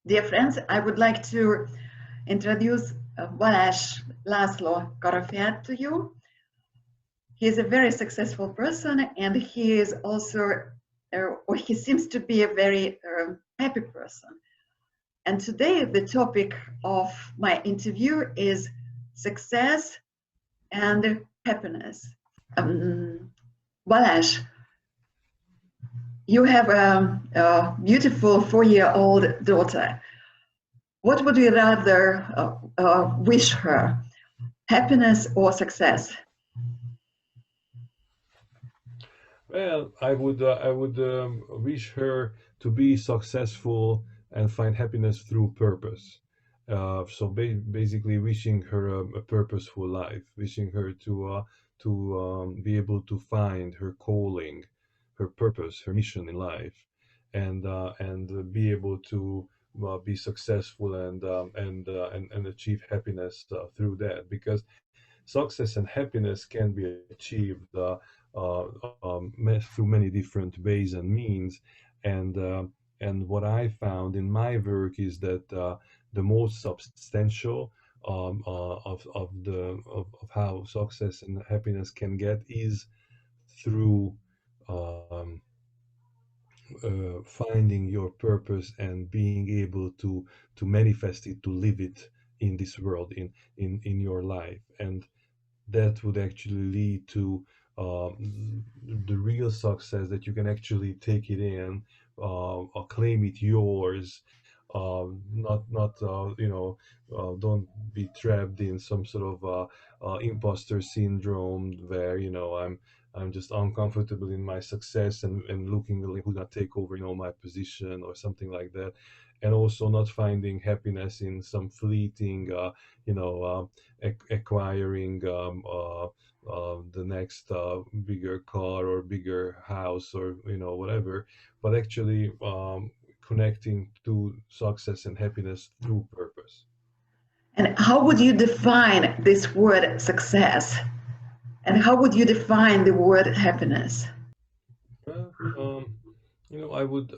Dear friends, I would like to introduce Balázs László Karafiáth to you. He is a very successful person, and he is also, or he seems to be a very happy person. And today the topic of my interview is success and happiness. Balázs, you have a beautiful 4-year-old daughter. What would you rather wish her, happiness or success? Well, I would wish her to be successful and find happiness through purpose. So basically, wishing her a purposeful life, wishing her to be able to find her calling, her purpose, her mission in life, and be able to be successful and achieve happiness through that. Because success and happiness can be achieved through many different ways and means, and what I found in my work is that the most substantial of how success and happiness can get is through um, finding your purpose and being able to manifest it, to live it in this world, in your life, and that would actually lead to the real success, that you can actually take it in, claim it yours, not don't be trapped in some sort of imposter syndrome where I'm just uncomfortable in my success and looking like who's gonna take over my position or something like that, and also not finding happiness in some fleeting acquiring the next bigger car or bigger house or whatever, but actually connecting to success and happiness through purpose. And how would you define this word success? And how would you define the word happiness? Well, I would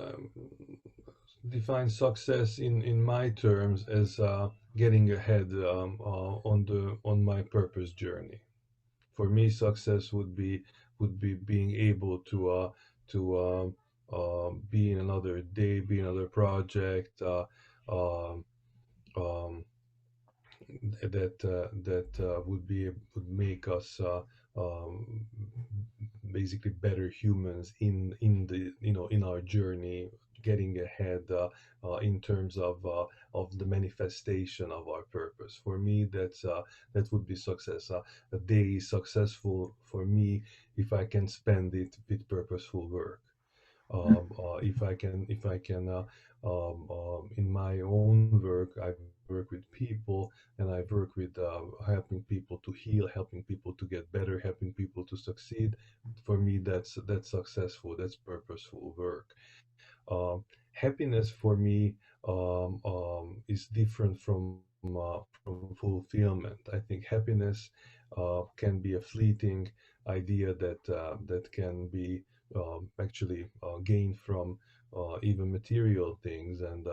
define success in my terms as getting ahead on my purpose journey. For me, success would be being able to be in another day, be another project, um, um, that would make us basically better humans in our journey, getting ahead in terms of the manifestation of our purpose. For me, that would be success. A day is successful for me if I can spend it with purposeful work. If I can in my own work, I work with people, and I work with helping people to heal, helping people to get better, helping people to succeed. For me, that's successful, that's purposeful work. Happiness for me is different from fulfillment. I think happiness can be a fleeting idea that can be actually gained from even material things and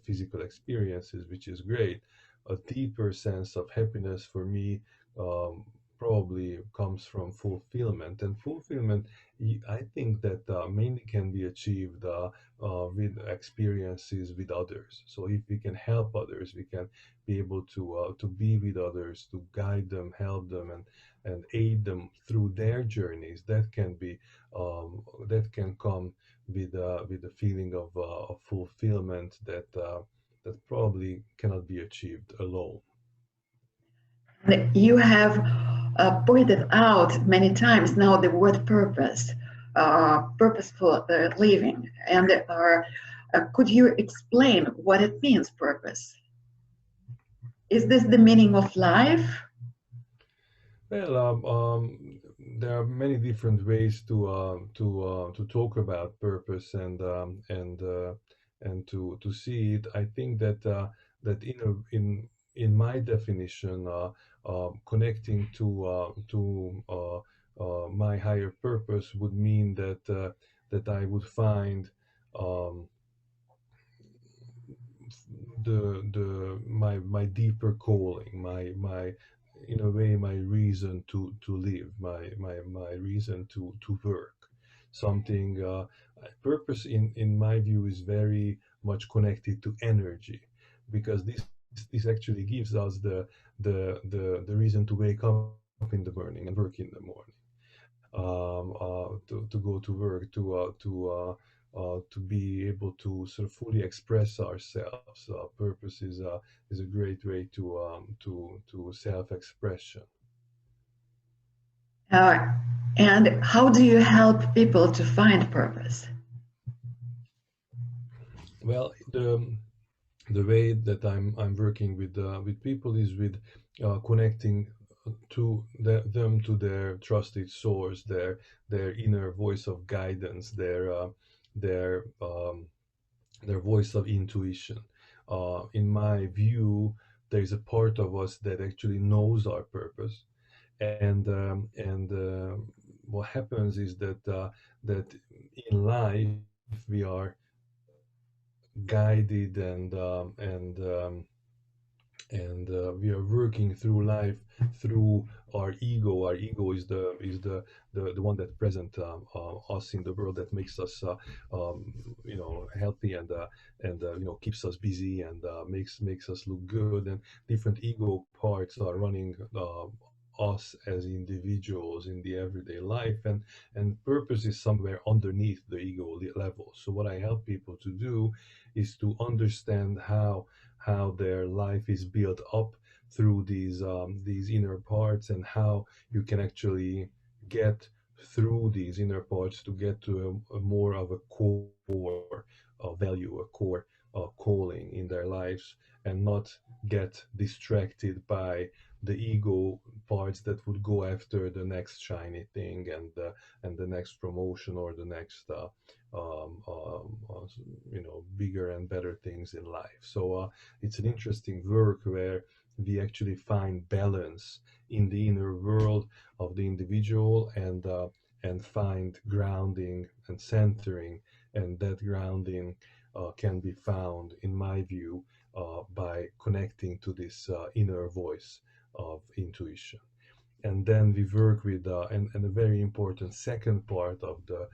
physical experiences, which is great. A deeper sense of happiness for me um, probably comes from fulfillment, and fulfillment, I think that mainly can be achieved with experiences with others. So if we can help others, we can be able to be with others, to guide them, help them, and aid them through their journeys. That can come with a feeling of fulfillment that probably cannot be achieved alone. You have pointed out many times now the word purpose, purposeful living. And could you explain what it means, purpose? Is this the meaning of life? Well, there are many different ways to talk about purpose and to see it. I think that in my definition, connecting to my higher purpose would mean that I would find um, my deeper calling, my in a way my reason to live, my reason to work. Something purpose in my view is very much connected to energy, because this actually gives us the reason to wake up in the morning and work in the morning, to go to work, to be able to sort of fully express ourselves. Purpose is a great way to self-expression. Uh, and how do you help people to find purpose? Well, the way that I'm working with people is with connecting them to their trusted source, their inner voice of guidance, their their voice of intuition. In my view, there's a part of us that actually knows our purpose, and what happens is that in life we are guided and we are working through life through our ego. Our ego is the one that present us in the world, that makes us healthy and keeps us busy and makes us look good, and different ego parts are running us as individuals in the everyday life, and purpose is somewhere underneath the ego level. So what I help people to do is to understand how their life is built up through these inner parts, and how you can actually get through these inner parts to get to a more of a core value, a core calling in their lives, and not get distracted by the ego parts that would go after the next shiny thing and the next promotion or the next um, um, uh, bigger and better things in life. So it's an interesting work where we actually find balance in the inner world of the individual, and find grounding and centering, and that grounding can be found, in my view, by connecting to this inner voice of intuition. And then we work with and a very important second part of the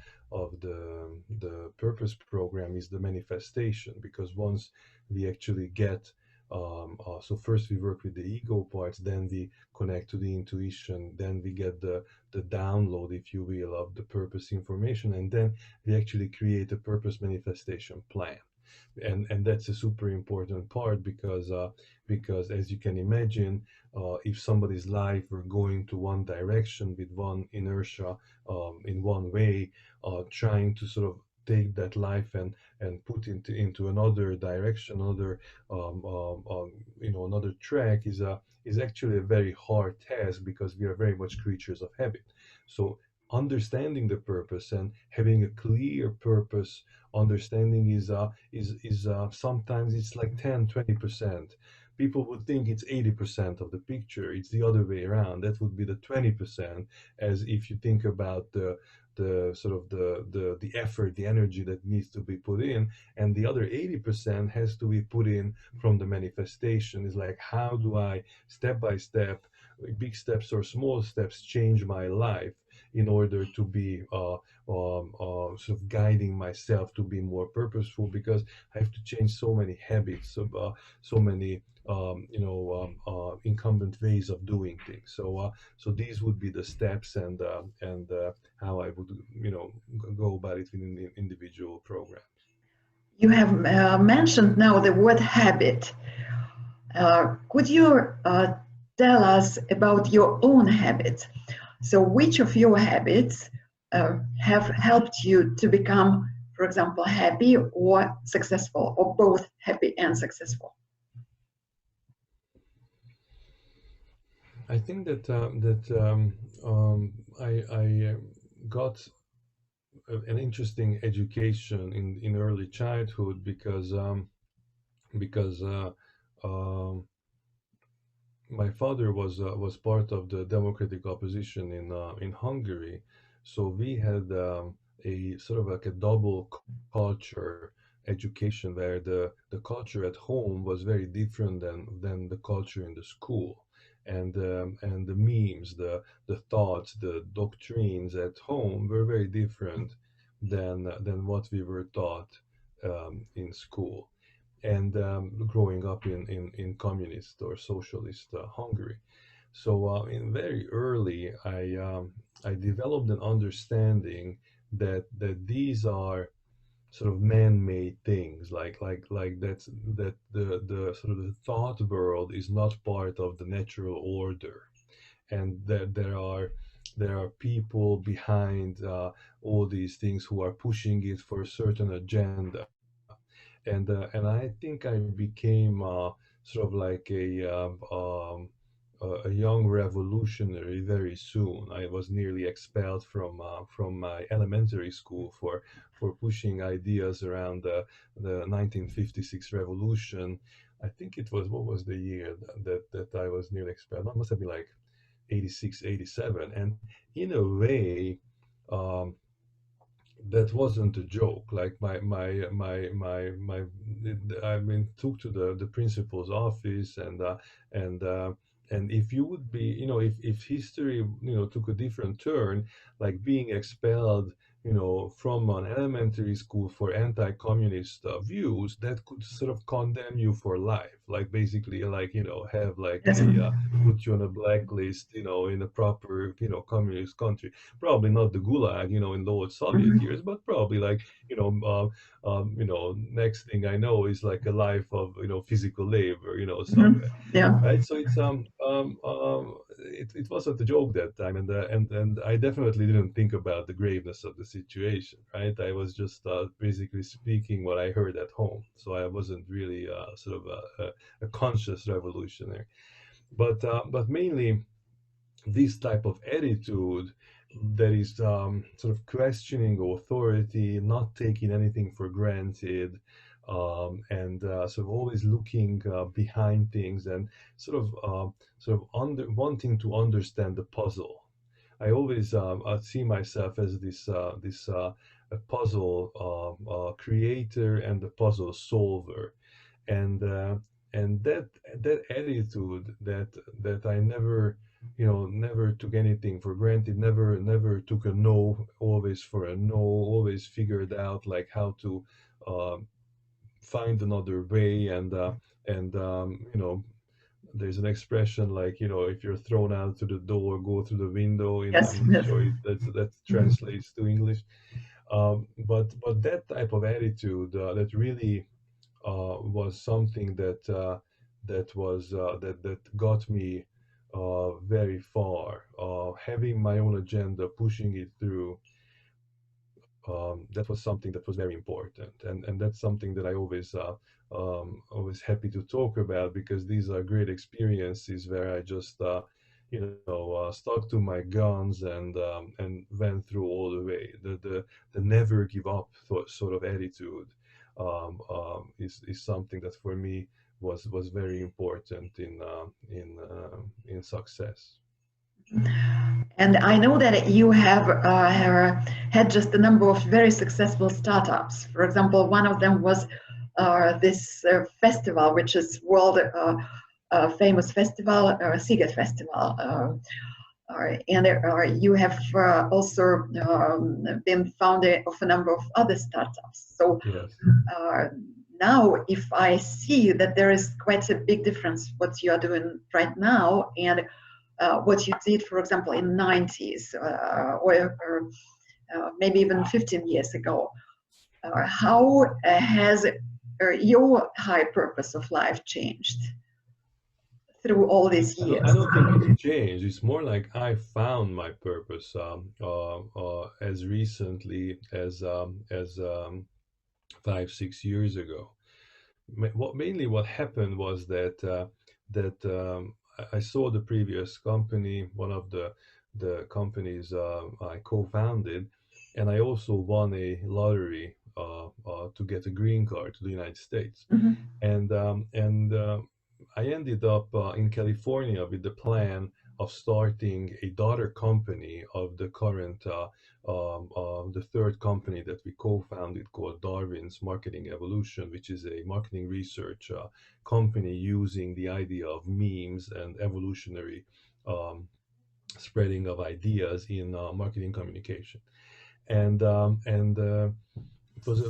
purpose program is the manifestation, because once we actually get so first we work with the ego parts, then we connect to the intuition, then we get the download, if you will, of the purpose information, and then we actually create a purpose manifestation plan. And that's a super important part, because as you can imagine, if somebody's life were going to one direction with one inertia, in one way, trying to sort of take that life and put into another direction, another another track, is actually a very hard task, because we are very much creatures of habit. So understanding the purpose and having a clear purpose understanding is sometimes it's like 10-20%. People would think it's 80% of the picture. It's the other way around. That would be the 20%, as if you think about the sort of the effort, the energy that needs to be put in, and the other 80% has to be put in from the manifestation. Is like, how do I step by step, big steps or small steps, change my life in order to be sort of guiding myself to be more purposeful, because I have to change so many habits, of so many incumbent ways of doing things. So these would be the steps, and how I would go about it within the individual program. You have mentioned now the word habit. Could you tell us about your own habits? So, which of your habits have helped you to become, for example, happy or successful, or both happy and successful? I think that I got an interesting education in early childhood, because my father was part of the democratic opposition in Hungary, so we had a sort of like a double culture education where the culture at home was very different than the culture in the school, and the memes, the thoughts, the doctrines at home were very different than what we were taught in school, and growing up in communist or socialist Hungary. So in very early, I developed an understanding that these are sort of man-made things, like that the sort of the thought world is not part of the natural order, and that there are people behind all these things who are pushing it for a certain agenda, and I think I became sort of like a young revolutionary very soon. I was nearly expelled from my elementary school for pushing ideas around the 1956 revolution. I think it was, what was the year that I was nearly expelled? It must have been like 86, 87. And in a way, um, that wasn't a joke. Like I mean, took to the principal's office, and uh, and if you would be, if history, took a different turn, like being expelled, from an elementary school for anti-communist views, that could sort of condemn you for life. Like basically, like have like Yes. put you on a blacklist, in a proper, communist country. Probably not the Gulag, in the old Soviet Mhm. years, but probably like, next thing I know is like a life of, physical labor, Mhm. somewhere, Yeah. right? So it wasn't a joke that time, and I definitely didn't think about the graveness of the situation, right? I was just basically speaking what I heard at home, so I wasn't really sort of a conscious revolutionary, but mainly this type of attitude that is sort of questioning authority, not taking anything for granted, and sort of always looking behind things, and sort of wanting to understand the puzzle. I always I see myself as this a puzzle creator and a puzzle solver, and uh, and that attitude that I never, never took anything for granted, never took a no always for a no, always figured out like how to uh, find another way, and there's an expression like, if you're thrown out to the door, go through the window. Yes. I'm not Yes. sure that Mhm. translates to English, but that type of attitude that really was something that got me very far. Having my own agenda, pushing it through, that was something that was very important, and that's something that I always happy to talk about, because these are great experiences where I just stuck to my guns, and went through all the way. The never give up sort of attitude is something that for me was very important in success. And I know that you have had just a number of very successful startups. For example, one of them was this festival, which is world famous festival, Sziget Festival. And you have also been founder of a number of other startups. So Yes. uh, now, if I see that there is quite a big difference what you are doing right now and what you did, for example, in 90s or maybe even 15 years ago, how has your high purpose of life changed through all these I years? don't think it's changed. It's more like I found my purpose as recently as 5, 6 years ago. What happened was that I saw the previous company, one of the companies I co-founded, and I also won a lottery to get a green card to the United States, Mhm. and I ended up in California with the plan of starting a daughter company of the current, the third company that we co-founded, called Darwins Marketing Evolution, which is a marketing research company using the idea of memes and evolutionary spreading of ideas in marketing communication. And it was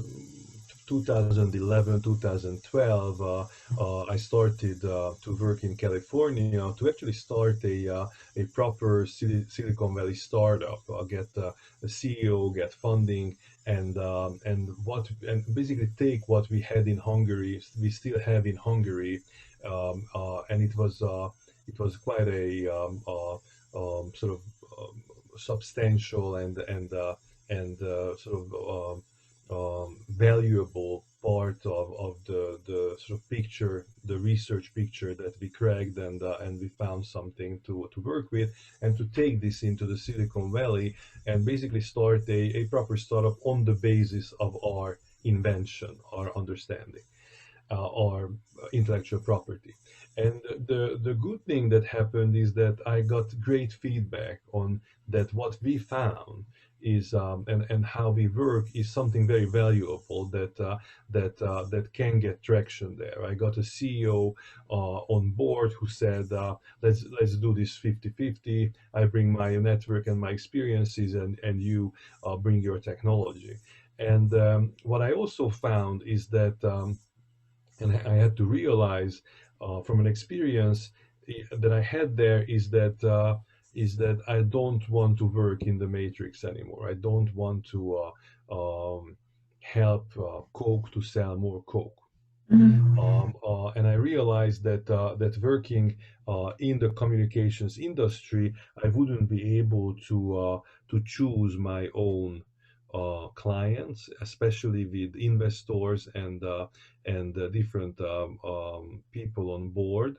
2011, 2012. I started to work in California to actually start a proper Silicon Valley startup, get a CEO, get funding, and basically take what we had in Hungary, we still have in Hungary, and it was quite a sort of substantial and sort of valuable part of the sort of picture, the research picture that we cracked, and we found something to work with, and to take this into the Silicon Valley and basically start a proper startup on the basis of our invention, our understanding, our intellectual property. And the good thing that happened is that I got great feedback on that. What we found is, and how we work is something very valuable that can get traction there. I got a CEO on board who said, let's do this 50-50. I bring my network and my experiences, and you bring your technology. And what I also found is that, and I had to realize from an experience that I had there, is that I don't want to work in the matrix anymore. I don't want to help Coke to sell more Coke. And I realized that working in the communications industry, I wouldn't be able to choose my own clients, especially with investors and different people on board.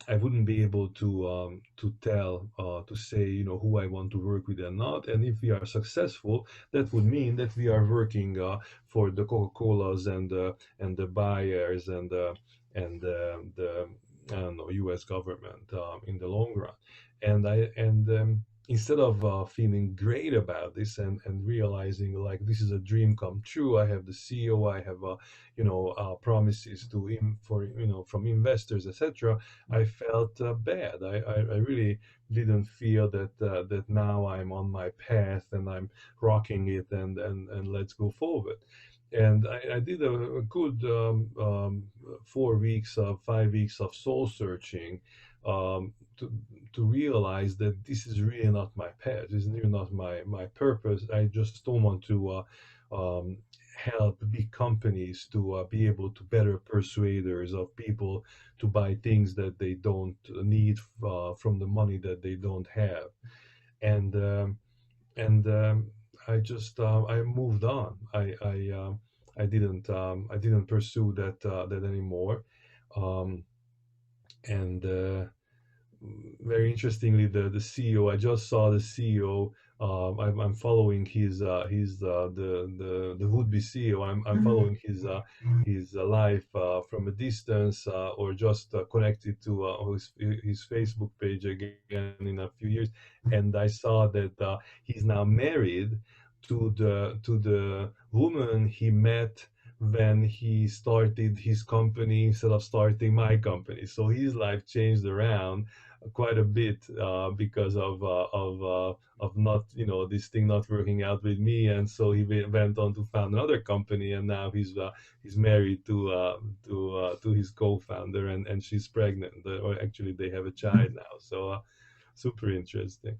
I wouldn't be able to tell, to say, who I want to work with and not. And if we are successful, that would mean that we are working for the Coca-Colas and the buyers and the I don't know, U.S. government in the long run. And instead of feeling great about this and realizing like this is a dream come true, I have the CEO, I have promises from investors, etc. I felt bad. I really didn't feel that now I'm on my path and I'm rocking it, and let's go forward. And I did a good 4 weeks of 5 weeks of soul searching, um, to realize that this is really not my path. This is really not my purpose. I just don't want to help big companies to be able to better persuaders of people to buy things that they don't need from the money that they don't have. And I just I moved on. I didn't pursue that anymore. Um, and Very interestingly, the CEO, I just saw the CEO. I'm following the would-be CEO. I'm following his life from a distance, or just connected to his Facebook page again in a few years, and I saw that he's now married to the woman he met when he started his company instead of starting my company. So his life changed around quite a bit because of not, this thing not working out with me, and so he went on to found another company, and now he's married to his co-founder, and she's pregnant, or actually they have a child now. So super interesting.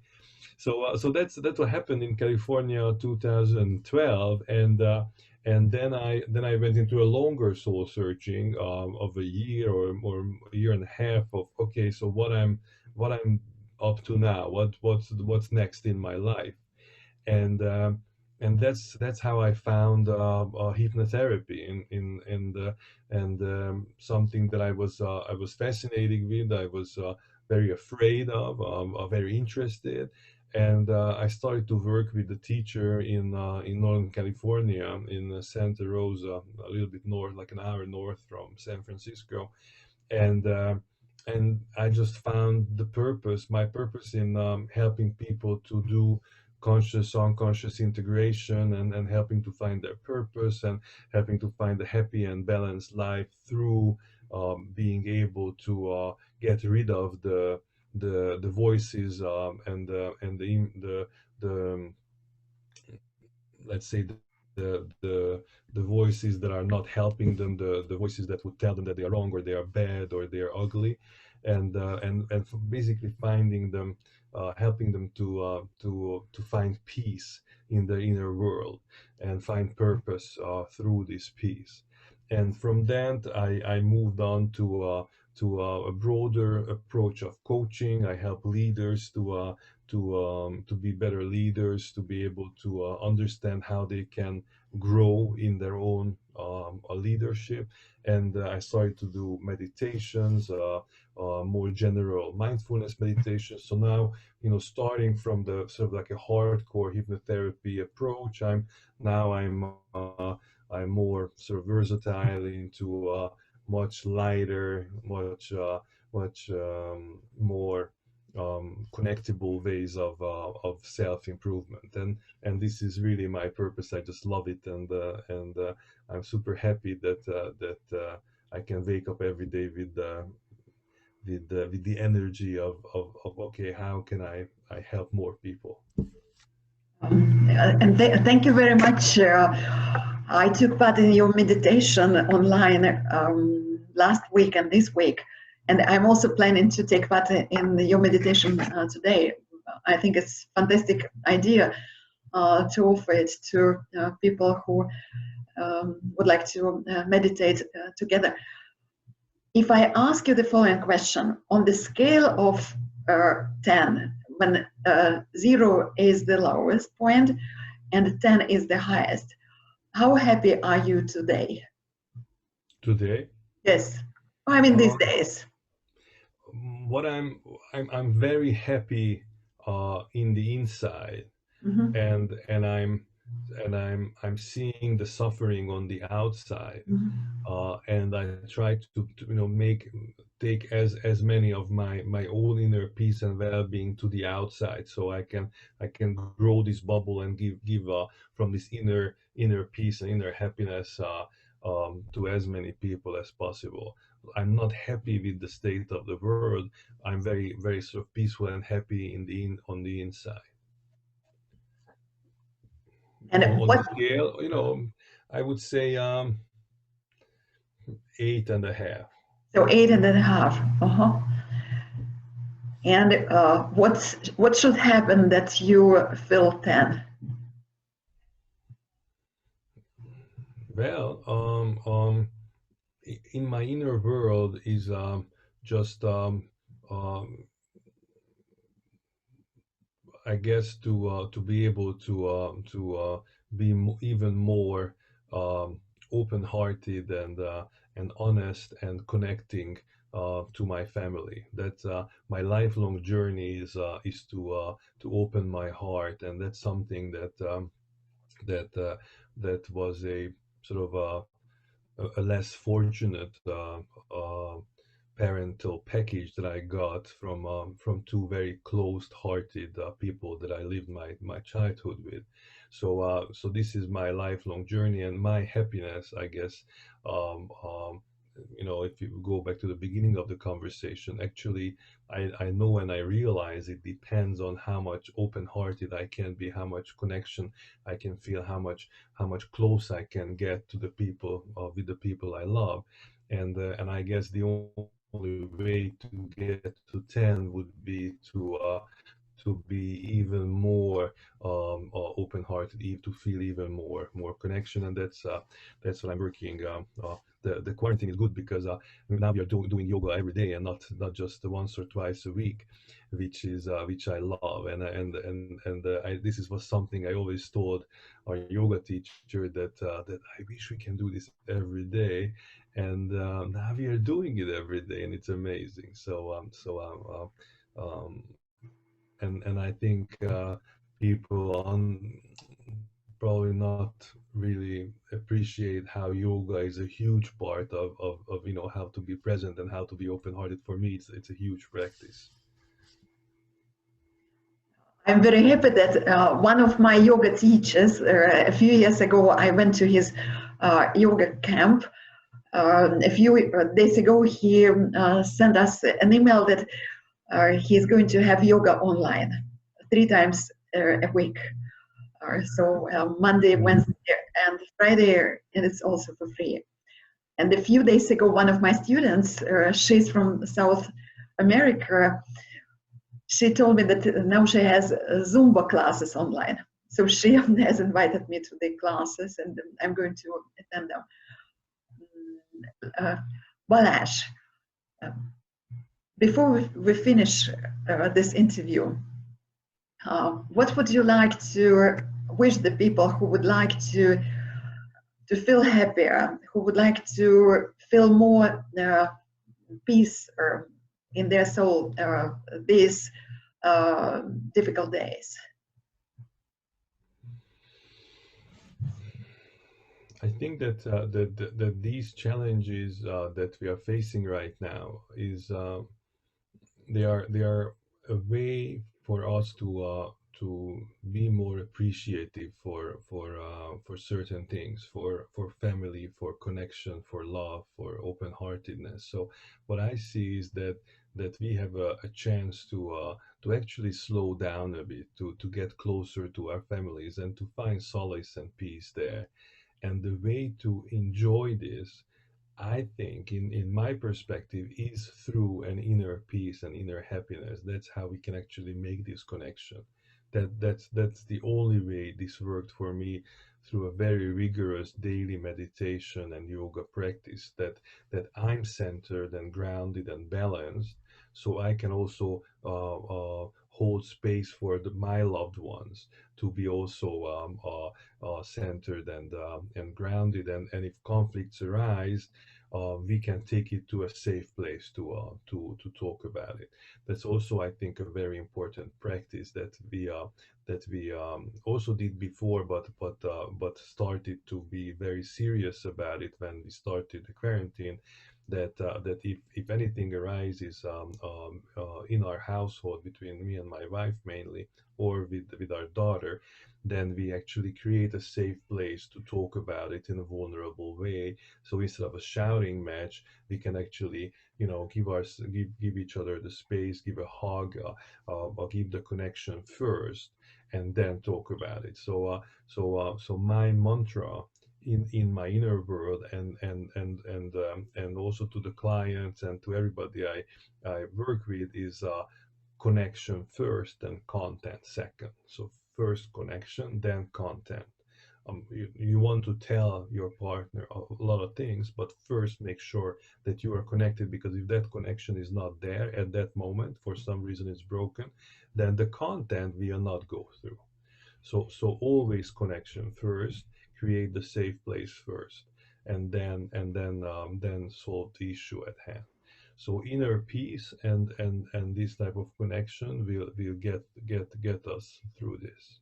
So that's what happened in California 2012, and then I went into a longer soul searching of a year or a year and a half of, okay, so what I'm up to now, what's next in my life. And uh, and that's how I found hypnotherapy and something that I was fascinated with. I was very afraid of, very interested, and I started to work with the teacher in Northern California, in Santa Rosa, a little bit north, like an hour north from San Francisco. And I just found my purpose in helping people to do conscious, unconscious integration, and helping to find their purpose and helping to find a happy and balanced life through being able to get rid of the voices the let's say the voices that are not helping them, the voices that would tell them that they are wrong or they are bad or they are ugly, and basically finding them, helping them to find peace in the inner world and find purpose through this peace. And from that, I moved on to a broader approach of coaching. I help leaders to be better leaders, to be able to understand how they can grow in their own leadership. And I started to do meditations, more general mindfulness meditations. So now, starting from the sort of like a hardcore hypnotherapy approach, I'm more sort of versatile into much lighter, much more connectable ways of self improvement, and this is really my purpose. I just love it, and I'm super happy that I can wake up every day with the energy of okay, how can I help more people. And thank you very much. I took part in your meditation online last week and this week, and I'm also planning to take part in your meditation today. I think it's a fantastic idea to offer it to people who would like to meditate together. If I ask you the following question, on the scale of 10, when 0 is the lowest point and 10 is the highest, how happy are you today? Today? Yes. I mean, these days. What I'm very happy in the inside, Mm-hmm. and I'm seeing the suffering on the outside, and I try to take as many of my own inner peace and well-being to the outside, so I can grow this bubble and give from this inner peace and inner happiness to as many people as possible. I'm not happy with the state of the world. I'm very, very sort of peaceful and happy on the inside. And On the what? scale, I would say 8.5. So 8.5. Uh-huh. And what should happen that you feel 10? Well, in my inner world is just I guess to be able to be even more open-hearted and honest and connecting to my family. That my lifelong journey is to open my heart, and that's something that was a sort of a less fortunate parental package that I got from two very closed-hearted people that I lived my childhood with. So this is my lifelong journey and my happiness, I guess. Um, um, if you go back to the beginning of the conversation, actually, I know and I realize it depends on how much open-hearted I can be, how much connection I can feel, how much close I can get to the people with the people I love, and I guess the only way to get to 10 would be to be even more open-hearted, to feel even more connection, and that's what I'm working. The quarantine is good because now we are doing yoga every day and not just once or twice a week, which I love, and this was something I always told our yoga teacher that I wish we can do this every day, and now we are doing it every day, and it's amazing. And I think people probably not really appreciate how yoga is a huge part of how to be present and how to be open-hearted. For me, it's a huge practice. I'm very happy that one of my yoga teachers, a few years ago, I went to his yoga camp. A few days ago, he sent us an email that he's going to have yoga online 3 times a week. So Monday, Wednesday, and Friday, and it's also for free. And a few days ago, one of my students, she's from South America, she told me that now she has Zumba classes online. So she has invited me to the classes, and I'm going to attend them. Balázs, before we finish this interview, what would you like to wish the people who would like to feel happier, who would like to feel more peace in their soul these difficult days? I think that these challenges that we are facing right now is they are a way for us to be more appreciative for certain things, for family, for connection, for love, for open-heartedness. So what I see is that we have a chance to actually slow down a bit, to get closer to our families and to find solace and peace there. And the way to enjoy this, I think, in my perspective, is through an inner peace and inner happiness. That's how we can actually make this connection. That's the only way this worked for me, through a very rigorous daily meditation and yoga practice, that I'm centered and grounded and balanced, so I can also hold space for my loved ones to be also centered and grounded, and if conflicts arise, we can take it to a safe place to talk about it. That's also, I think, a very important practice that we also did before, but started to be very serious about it when we started the quarantine. That if anything arises in our household, between me and my wife mainly, or with our daughter, then we actually create a safe place to talk about it in a vulnerable way. So instead of a shouting match, we can actually, give each other the space, give a hug, or give the connection first, and then talk about it. So my mantra in my inner world, and also to the clients and to everybody I work with, is connection first and content second. So first connection, then content. You want to tell your partner a lot of things, but first make sure that you are connected, because if that connection is not there at that moment, for some reason it's broken, then the content will not go through. So always connection first, create the safe place first, and then solve the issue at hand. So inner peace and this type of connection will get us through this.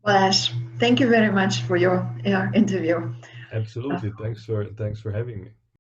Balázs, thank you very much for your interview. Absolutely. Thanks for having me.